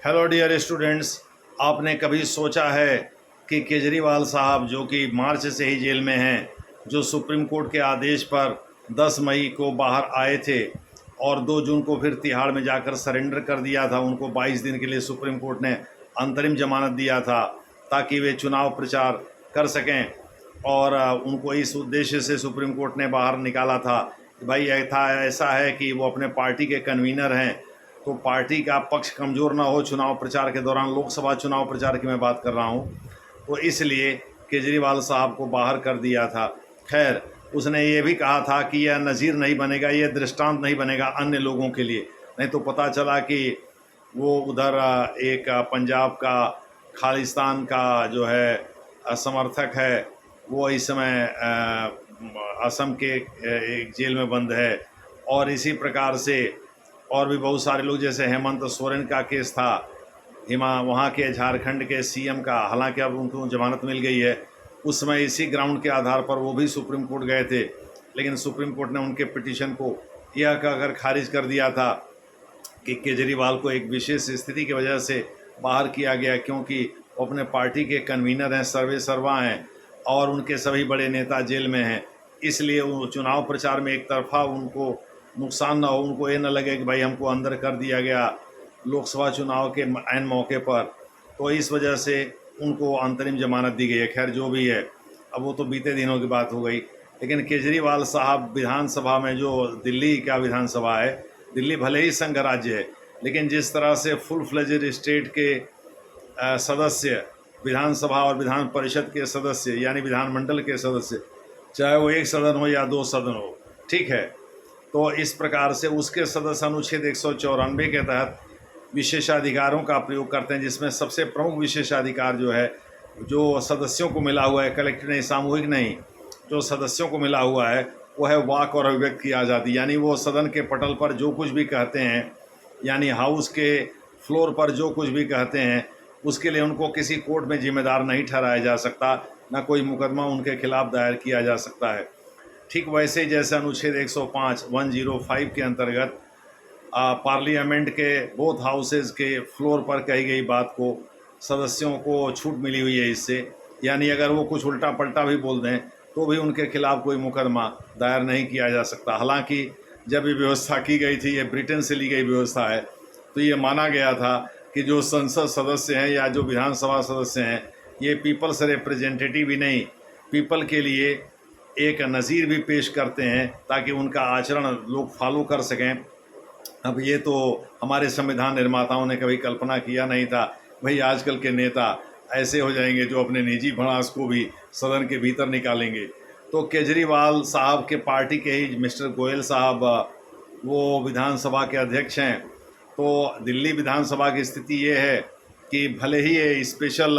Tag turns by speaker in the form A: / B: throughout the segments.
A: Hello dear students, आपने कभी सोचा है कि केजरीवाल साहब जो कि मार्च से ही जेल में हैं, जो सुप्रीम कोर्ट के आदेश पर 10 मई को बाहर आए थे और 2 जून को फिर तिहाड़ में जाकर सरेंडर कर दिया था। उनको 22 दिन के लिए सुप्रीम कोर्ट ने अंतरिम जमानत दिया था ताकि वे चुनाव प्रचार कर सकें, और उनको इस उद्देश्य से सुप्रीम कोर्ट ने बाहर निकाला था कि भाई ऐसा है कि वो अपने पार्टी के कन्वीनर हैं, तो पार्टी का पक्ष कमज़ोर ना हो चुनाव प्रचार के दौरान। लोकसभा चुनाव प्रचार की मैं बात कर रहा हूँ, तो इसलिए केजरीवाल साहब को बाहर कर दिया था। खैर, उसने ये भी कहा था कि यह नज़ीर नहीं बनेगा, यह दृष्टांत नहीं बनेगा अन्य लोगों के लिए। नहीं तो पता चला कि वो उधर एक पंजाब का खालिस्तान का जो है समर्थक है, वो इस समय असम के एक जेल में बंद है। और इसी प्रकार से और भी बहुत सारे लोग, जैसे हेमंत सोरेन का केस था, वहाँ के झारखंड के सीएम का, हालांकि अब उनको जमानत मिल गई है। उस समय इसी ग्राउंड के आधार पर वो भी सुप्रीम कोर्ट गए थे, लेकिन सुप्रीम कोर्ट ने उनके पिटीशन को यह कहकर खारिज कर दिया था कि केजरीवाल को एक विशेष स्थिति की वजह से बाहर किया गया, क्योंकि वो अपने पार्टी के कन्वीनर हैं, सर्वे सर्वा हैं, और उनके सभी बड़े नेता जेल में हैं। इसलिए वो चुनाव प्रचार में एक तरफा उनको नुकसान ना हो, उनको ये ना लगे कि भाई हमको अंदर कर दिया गया लोकसभा चुनाव के ऐन मौके पर, तो इस वजह से उनको अंतरिम जमानत दी गई है। खैर, जो भी है, अब वो तो बीते दिनों की बात हो गई। लेकिन केजरीवाल साहब विधानसभा में, जो दिल्ली का विधानसभा है, दिल्ली भले ही संघ राज्य है, लेकिन जिस तरह से फुल फ्लेजेड स्टेट के सदस्य, विधानसभा और विधान परिषद के सदस्य यानी विधानमंडल के सदस्य, चाहे वो एक सदन हो या 2 सदन हो, ठीक है, तो इस प्रकार से उसके सदस्य अनुच्छेद 194 के तहत विशेषाधिकारों का प्रयोग करते हैं, जिसमें सबसे प्रमुख विशेषाधिकार जो है, जो सदस्यों को मिला हुआ है, कलेक्टिव नहीं, सामूहिक नहीं, जो सदस्यों को मिला हुआ है, वो है वाक और अभिव्यक्ति की आज़ादी। यानी वो सदन के पटल पर जो कुछ भी कहते हैं, यानी हाउस के फ्लोर पर जो कुछ भी कहते हैं, उसके लिए उनको किसी कोर्ट में जिम्मेदार नहीं ठहराया जा सकता, ना कोई मुकदमा उनके खिलाफ दायर किया जा सकता है। ठीक वैसे जैसे अनुच्छेद 105 के अंतर्गत पार्लियामेंट के बोथ हाउसेज के फ्लोर पर कही गई बात को सदस्यों को छूट मिली हुई है इससे, यानी अगर वो कुछ उल्टा पलटा भी बोल दें तो भी उनके खिलाफ कोई मुकदमा दायर नहीं किया जा सकता। हालांकि जब ये व्यवस्था की गई थी, ये ब्रिटेन से ली गई व्यवस्था है, तो ये माना गया था कि जो संसद सदस्य हैं या जो विधानसभा सदस्य हैं, ये पीपल्स रिप्रेजेंटेटिव ही नहीं, पीपल के लिए एक नज़ीर भी पेश करते हैं ताकि उनका आचरण लोग फॉलो कर सकें। अब ये तो हमारे संविधान निर्माताओं ने कभी कल्पना किया नहीं था भाई आजकल के नेता ऐसे हो जाएंगे जो अपने निजी भड़ास को भी सदन के भीतर निकालेंगे। तो केजरीवाल साहब के पार्टी के ही मिस्टर गोयल साहब, वो विधानसभा के अध्यक्ष हैं। तो दिल्ली विधानसभा की स्थिति ये है कि भले ही ये स्पेशल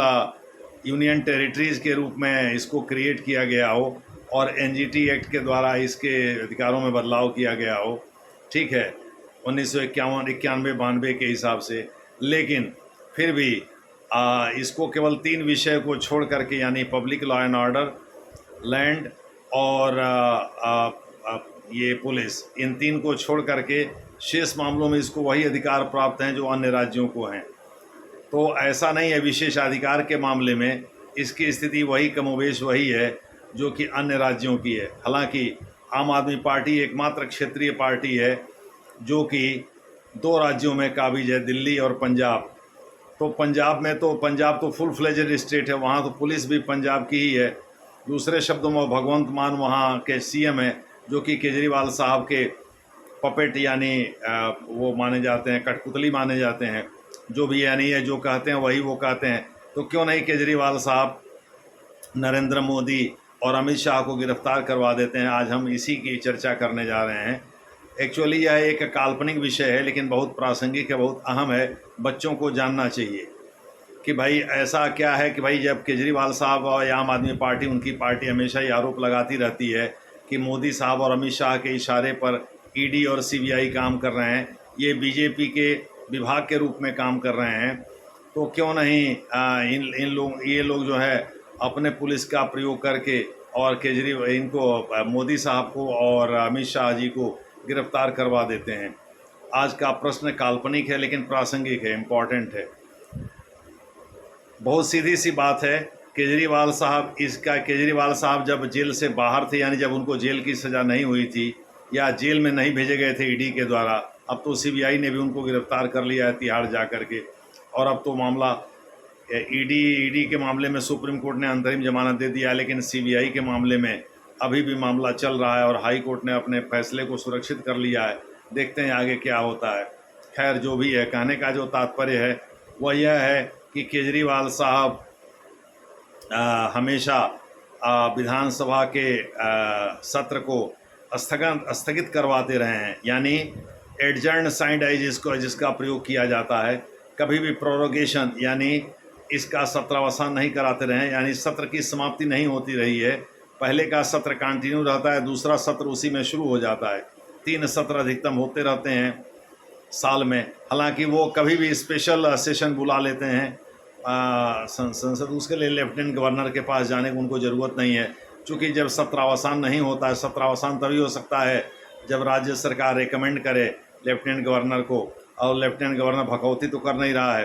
A: यूनियन टेरिटरीज़ के रूप में इसको क्रिएट किया गया हो और एनजीटी एक्ट के द्वारा इसके अधिकारों में बदलाव किया गया हो, ठीक है, 1951, 91, 92 के हिसाब से, लेकिन फिर भी इसको केवल 3 विषय को छोड़ करके, यानी public law and order, land और ये पुलिस, इन 3 को छोड़ करके शेष मामलों में इसको वही अधिकार प्राप्त हैं जो अन्य राज्यों को हैं। तो ऐसा नहीं है, विशेषाधिकार के मामले में इसकी स्थिति वही कमोवेश वही है जो कि अन्य राज्यों की है। हालांकि आम आदमी पार्टी एकमात्र क्षेत्रीय पार्टी है जो कि 2 राज्यों में काबिज है, दिल्ली और पंजाब। तो पंजाब तो फुल फ्लेजेड स्टेट है, वहाँ तो पुलिस भी पंजाब की ही है। दूसरे शब्दों में भगवंत मान वहाँ के सीएम हैं, जो कि केजरीवाल साहब के पपेट, यानी वो माने जाते हैं, कठपुतली माने जाते हैं, जो भी, यानी ये जो कहते हैं वही वो कहते हैं। तो क्यों नहीं केजरीवाल साहब नरेंद्र मोदी और अमित शाह को गिरफ्तार करवा देते हैं। आज हम इसी की चर्चा करने जा रहे हैं। एक्चुअली यह एक काल्पनिक विषय है, लेकिन बहुत प्रासंगिक है, बहुत अहम है, बच्चों को जानना चाहिए कि भाई ऐसा क्या है कि भाई जब केजरीवाल साहब और आम आदमी पार्टी, उनकी पार्टी हमेशा ये आरोप लगाती रहती है कि मोदी साहब और अमित शाह के इशारे पर ईडी और सीबीआई काम कर रहे हैं, ये बीजेपी के विभाग के रूप में काम कर रहे हैं, तो क्यों नहीं ये लोग जो है अपने पुलिस का प्रयोग करके और मोदी साहब को और अमित शाह जी को गिरफ्तार करवा देते हैं। आज का प्रश्न काल्पनिक है लेकिन प्रासंगिक है, इम्पॉर्टेंट है। बहुत सीधी सी बात है। केजरीवाल साहब जब जेल से बाहर थे, यानी जब उनको जेल की सज़ा नहीं हुई थी या जेल में नहीं भेजे गए थे ईडी के द्वारा, अब तो सीबीआई ने भी उनको गिरफ्तार कर लिया है तिहाड़ जा कर के, और अब तो मामला ईडी के मामले में सुप्रीम कोर्ट ने अंतरिम जमानत दे दिया है, लेकिन सीबीआई के मामले में अभी भी मामला चल रहा है और हाई कोर्ट ने अपने फैसले को सुरक्षित कर लिया है। देखते हैं आगे क्या होता है। खैर, जो भी है, कहने का जो तात्पर्य है वह यह है कि केजरीवाल साहब हमेशा विधानसभा के सत्र को स्थगित करवाते रहे हैं, यानी एडजर्न साइंड आई जिसका प्रयोग किया जाता है। कभी भी प्रोरोगेशन यानी इसका सत्रावसान नहीं कराते रहे, यानी सत्र की समाप्ति नहीं होती रही है। पहले का सत्र कंटिन्यू रहता है, दूसरा सत्र उसी में शुरू हो जाता है। 3 सत्र अधिकतम होते रहते हैं साल में। हालांकि वो कभी भी स्पेशल सेशन बुला लेते हैं संसद, उसके लिए लेफ्टिनेंट गवर्नर के पास जाने की उनको ज़रूरत नहीं है, क्योंकि जब सत्रावसान नहीं होता है, सत्रावसान तभी हो सकता है जब राज्य सरकार रिकमेंड करे लेफ्टिनेंट गवर्नर को, और लेफ्टिनेंट गवर्नर भगवती तो कर नहीं रहा है।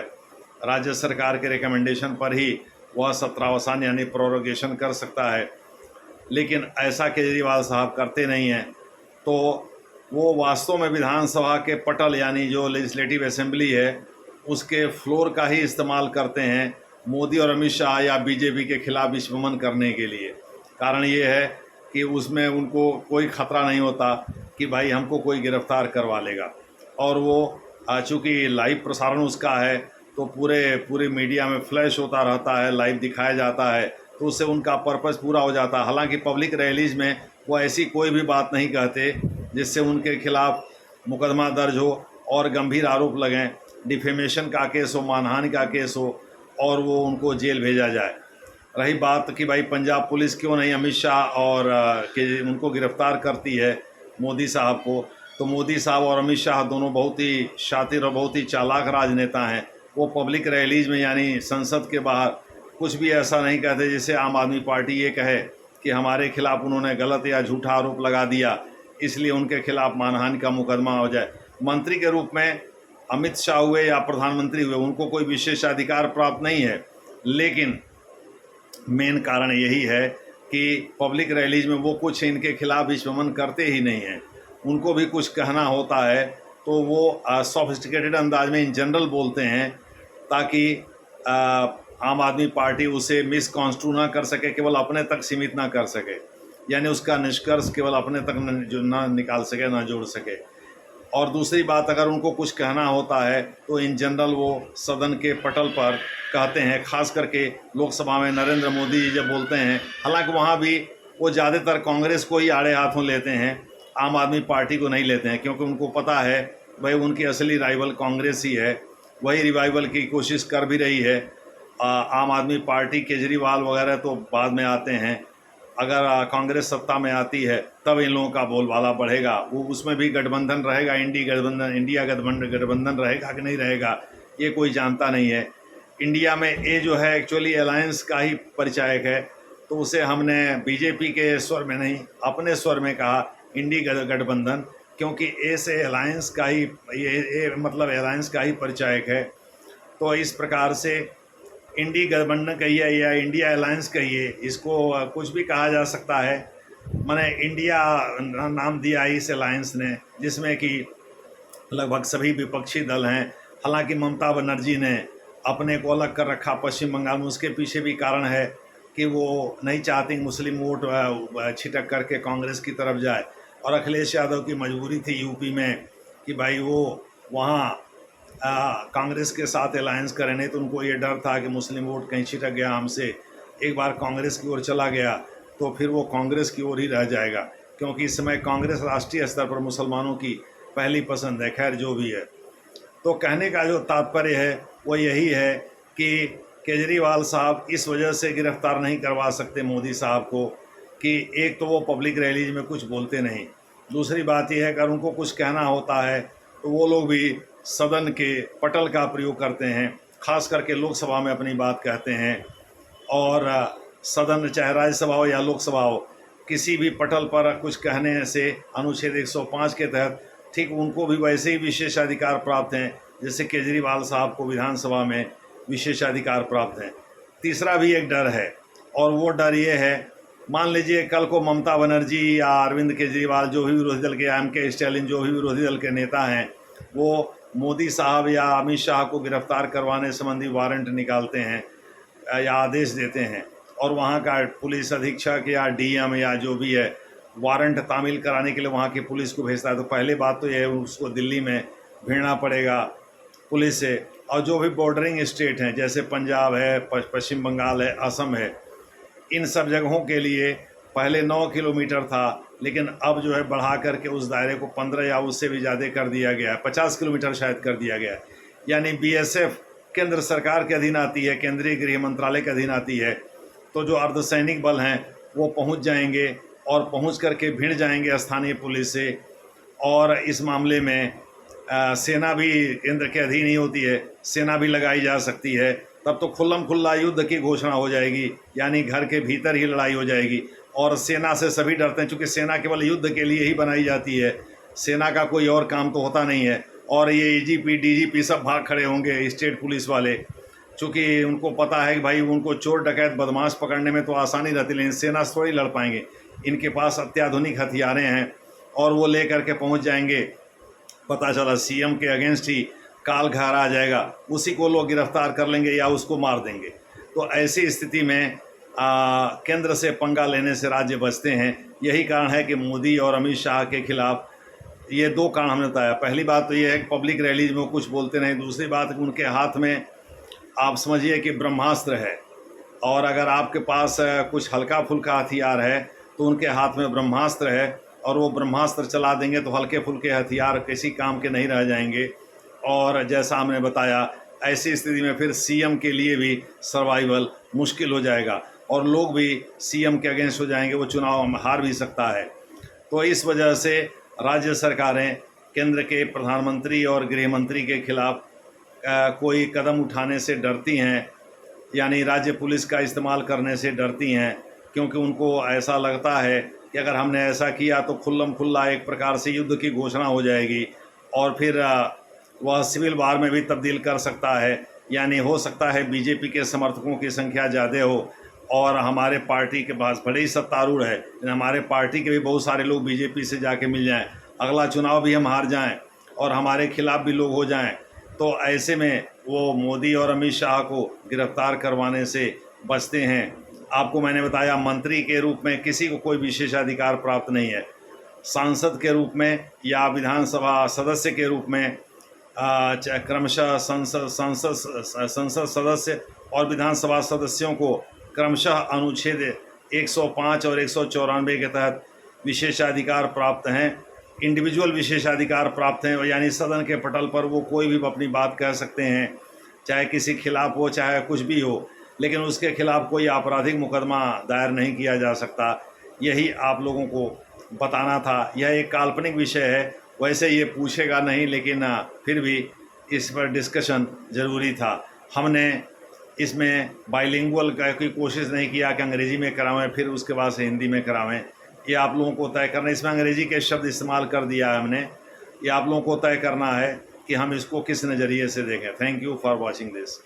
A: राज्य सरकार के रिकमेंडेशन पर ही वह सत्रावसान यानी प्रोरोगेशन कर सकता है, लेकिन ऐसा केजरीवाल साहब करते नहीं हैं। तो वो वास्तव में विधानसभा के पटल यानी जो लेजिस्लेटिव असेंबली है उसके फ्लोर का ही इस्तेमाल करते हैं मोदी और अमित शाह या बीजेपी के खिलाफ विश्वमन करने के लिए। कारण ये है कि उसमें उनको कोई ख़तरा नहीं होता कि भाई हमको कोई गिरफ्तार करवा लेगा, और वो चूँकि लाइव प्रसारण उसका है तो पूरे मीडिया में फ्लैश होता रहता है, लाइव दिखाया जाता है, तो उससे उनका पर्पस पूरा हो जाता है। हालांकि पब्लिक रैलीज में वो ऐसी कोई भी बात नहीं कहते जिससे उनके खिलाफ मुकदमा दर्ज हो और गंभीर आरोप लगें, डिफेमेशन का केस हो, मानहानि का केस हो, और वो उनको जेल भेजा जाए। रही बात कि भाई पंजाब पुलिस क्यों नहीं अमित शाह और कि उनको गिरफ्तार करती है मोदी साहब को, तो मोदी साहब और अमित शाह दोनों बहुत ही शातिर और बहुत ही चालाक राजनेता हैं। वो पब्लिक रैलीज में यानी संसद के बाहर कुछ भी ऐसा नहीं कहते जिससे आम आदमी पार्टी ये कहे कि हमारे खिलाफ उन्होंने गलत या झूठा आरोप लगा दिया, इसलिए उनके खिलाफ मानहानि का मुकदमा हो जाए। मंत्री के रूप में अमित शाह हुए या प्रधानमंत्री हुए, उनको कोई विशेषाधिकार प्राप्त नहीं है, लेकिन मेन कारण यही है कि पब्लिक रैलीज में वो कुछ इनके खिलाफ विश्वमन करते ही नहीं हैं। उनको भी कुछ कहना होता है तो वो सोफिस्टिकेटेड अंदाज में इन जनरल बोलते हैं, ताकि आम आदमी पार्टी उसे मिसकॉन्स्ट्रू ना कर सके, केवल अपने तक सीमित ना कर सके, यानी उसका निष्कर्ष केवल अपने तक ना निकाल सके, ना जोड़ सके। और दूसरी बात, अगर उनको कुछ कहना होता है तो इन जनरल वो सदन के पटल पर कहते हैं, खास करके लोकसभा में नरेंद्र मोदी जी जब बोलते हैं। हालांकि वहाँ भी वो ज़्यादातर कांग्रेस को ही आड़े हाथों लेते हैं, आम आदमी पार्टी को नहीं लेते हैं, क्योंकि उनको पता है भाई उनकी असली राइवल कांग्रेस ही है, वही रिवाइवल की कोशिश कर भी रही है। आम आदमी पार्टी, केजरीवाल वगैरह तो बाद में आते हैं। अगर कांग्रेस सत्ता में आती है तब इन लोगों का बोलबाला बढ़ेगा। वो उसमें भी गठबंधन रहेगा, इंडिया गठबंधन रहेगा कि नहीं रहेगा ये कोई जानता नहीं है। इंडिया में ये जो है एक्चुअली अलायंस का ही परिचायक है, तो उसे हमने बीजेपी के स्वर में नहीं अपने स्वर में कहा इंडिया गठबंधन, क्योंकि ऐसे अलायंस का ही ये मतलब अलायंस का ही परिचायक है। तो इस प्रकार से इंडी गठबंधन कहिए या इंडिया अलायंस कहिए, इसको कुछ भी कहा जा सकता है। मैंने इंडिया नाम दिया इस अलायंस ने, जिसमें कि लगभग सभी विपक्षी दल हैं। हालांकि ममता बनर्जी ने अपने को अलग कर रखा पश्चिम बंगाल में, उसके पीछे भी कारण है कि वो नहीं चाहती मुस्लिम वोट छिटक करके कांग्रेस की तरफ जाए, और अखिलेश यादव की मजबूरी थी यूपी में कि भाई वो वहाँ कांग्रेस के साथ अलायंस करें, नहीं तो उनको ये डर था कि मुस्लिम वोट कहीं छिटक गया हमसे, एक बार कांग्रेस की ओर चला गया तो फिर वो कांग्रेस की ओर ही रह जाएगा, क्योंकि इस समय कांग्रेस राष्ट्रीय स्तर पर मुसलमानों की पहली पसंद है। खैर, जो भी है, तो कहने का जो तात्पर्य है वो यही है कि केजरीवाल साहब इस वजह से गिरफ्तार नहीं करवा सकते मोदी साहब को कि एक तो वो पब्लिक रैलीज में कुछ बोलते नहीं, दूसरी बात यह है कि अगर उनको कुछ कहना होता है तो वो लोग भी सदन के पटल का प्रयोग करते हैं, खास करके लोकसभा में अपनी बात कहते हैं, और सदन चाहे राज्यसभा हो या लोकसभा हो, किसी भी पटल पर कुछ कहने से अनुच्छेद 105 के तहत ठीक उनको भी वैसे ही विशेषाधिकार प्राप्त हैं जैसे केजरीवाल साहब को विधानसभा में विशेषाधिकार प्राप्त हैं। तीसरा भी एक डर है, और वो डर ये है, मान लीजिए कल को ममता बनर्जी या अरविंद केजरीवाल, जो भी विरोधी दल के, M.K. स्टालिन, जो भी विरोधी दल के नेता हैं, वो मोदी साहब या अमित शाह को गिरफ्तार करवाने संबंधी वारंट निकालते हैं या आदेश देते हैं, और वहाँ का पुलिस अधीक्षक या DM या जो भी है वारंट तामील कराने के लिए वहाँ की पुलिस को भेजता है, तो पहली बात तो यह है उसको दिल्ली में भिड़ना पड़ेगा पुलिस से। और जो भी बॉर्डरिंग स्टेट हैं जैसे पंजाब है, पश्चिम बंगाल है, असम है, इन सब जगहों के लिए पहले 9 किलोमीटर था, लेकिन अब जो है बढ़ा करके उस दायरे को 15 या उससे भी ज़्यादा कर दिया गया है, 50 किलोमीटर शायद कर दिया गया है। यानी BSF केंद्र सरकार के अधीन आती है, केंद्रीय गृह मंत्रालय के अधीन आती है, तो जो अर्धसैनिक बल हैं वो पहुंच जाएंगे और पहुंच करके भिड़ जाएंगे स्थानीय पुलिस से। और इस मामले में सेना भी केंद्र के अधीन ही होती है, सेना भी लगाई जा सकती है, तब तो खुल्लम खुल्ला युद्ध की घोषणा हो जाएगी, यानी घर के भीतर ही लड़ाई हो जाएगी। और सेना से सभी डरते हैं, चूँकि सेना केवल युद्ध के लिए ही बनाई जाती है, सेना का कोई और काम तो होता नहीं है। और ये AGP DGP सब भाग खड़े होंगे, स्टेट पुलिस वाले, चूँकि उनको पता है कि भाई उनको चोर डकैत बदमाश पकड़ने में तो आसानी रहती, लेकिन सेना से थोड़ी लड़ पाएंगे, इनके पास अत्याधुनिक हथियारें हैं, और वो ले करके पहुँच जाएंगे। पता चला CM के अगेंस्ट ही काल घर आ जाएगा, उसी को लोग गिरफ्तार कर लेंगे या उसको मार देंगे। तो ऐसी स्थिति में केंद्र से पंगा लेने से राज्य बचते हैं। यही कारण है कि मोदी और अमित शाह के खिलाफ, ये 2 कारण हमने बताया। पहली बात तो ये है कि पब्लिक रैलीज में वो कुछ बोलते नहीं, दूसरी बात कि उनके हाथ में आप समझिए कि ब्रह्मास्त्र है, और अगर आपके पास कुछ हल्का फुल्का हथियार है तो उनके हाथ में ब्रह्मास्त्र है, और वो ब्रह्मास्त्र चला देंगे तो हल्के फुल्के हथियार किसी काम के नहीं रह जाएंगे। और जैसा हमने बताया, ऐसी स्थिति में फिर CM के लिए भी सर्वाइवल मुश्किल हो जाएगा, और लोग भी CM के अगेंस्ट हो जाएंगे, वो चुनाव हार भी सकता है। तो इस वजह से राज्य सरकारें केंद्र के प्रधानमंत्री और गृह मंत्री के खिलाफ कोई कदम उठाने से डरती हैं, यानी राज्य पुलिस का इस्तेमाल करने से डरती हैं, क्योंकि उनको ऐसा लगता है कि अगर हमने ऐसा किया तो खुल्लम खुल्ला एक प्रकार से युद्ध की घोषणा हो जाएगी, और फिर वह सिविल वार में भी तब्दील कर सकता है। यानी हो सकता है BJP के समर्थकों की संख्या ज़्यादा हो, और हमारे पार्टी के पास बड़े ही सत्तारूढ़ है, हमारे पार्टी के भी बहुत सारे लोग BJP से जाके मिल जाएं, अगला चुनाव भी हम हार जाएं और हमारे खिलाफ भी लोग हो जाएं, तो ऐसे में वो मोदी और अमित शाह को गिरफ्तार करवाने से बचते हैं। आपको मैंने बताया, मंत्री के रूप में किसी को कोई विशेषाधिकार प्राप्त नहीं है। सांसद के रूप में या विधानसभा सदस्य के रूप में क्रमशः संसद सदस्य और विधानसभा सदस्यों को क्रमशः अनुच्छेद 105 और 194 के तहत विशेषाधिकार प्राप्त हैं, इंडिविजुअल विशेषाधिकार प्राप्त हैं, यानी सदन के पटल पर वो कोई भी अपनी बात कह सकते हैं, चाहे किसी खिलाफ हो, चाहे कुछ भी हो, लेकिन उसके खिलाफ कोई आपराधिक मुकदमा दायर नहीं किया जा सकता। यही आप लोगों को बताना था। यह एक काल्पनिक विषय है, वैसे ये पूछेगा नहीं, लेकिन फिर भी इस पर डिस्कशन ज़रूरी था। हमने इसमें बाइलिंगुअल की कोशिश नहीं किया कि अंग्रेज़ी में करावें फिर उसके बाद से हिंदी में करावें, ये आप लोगों को तय करना। इसमें अंग्रेज़ी के शब्द इस्तेमाल कर दिया है हमने, ये आप लोगों को तय करना है कि हम इसको किस नज़रिए से देखें। Thank you for watching this.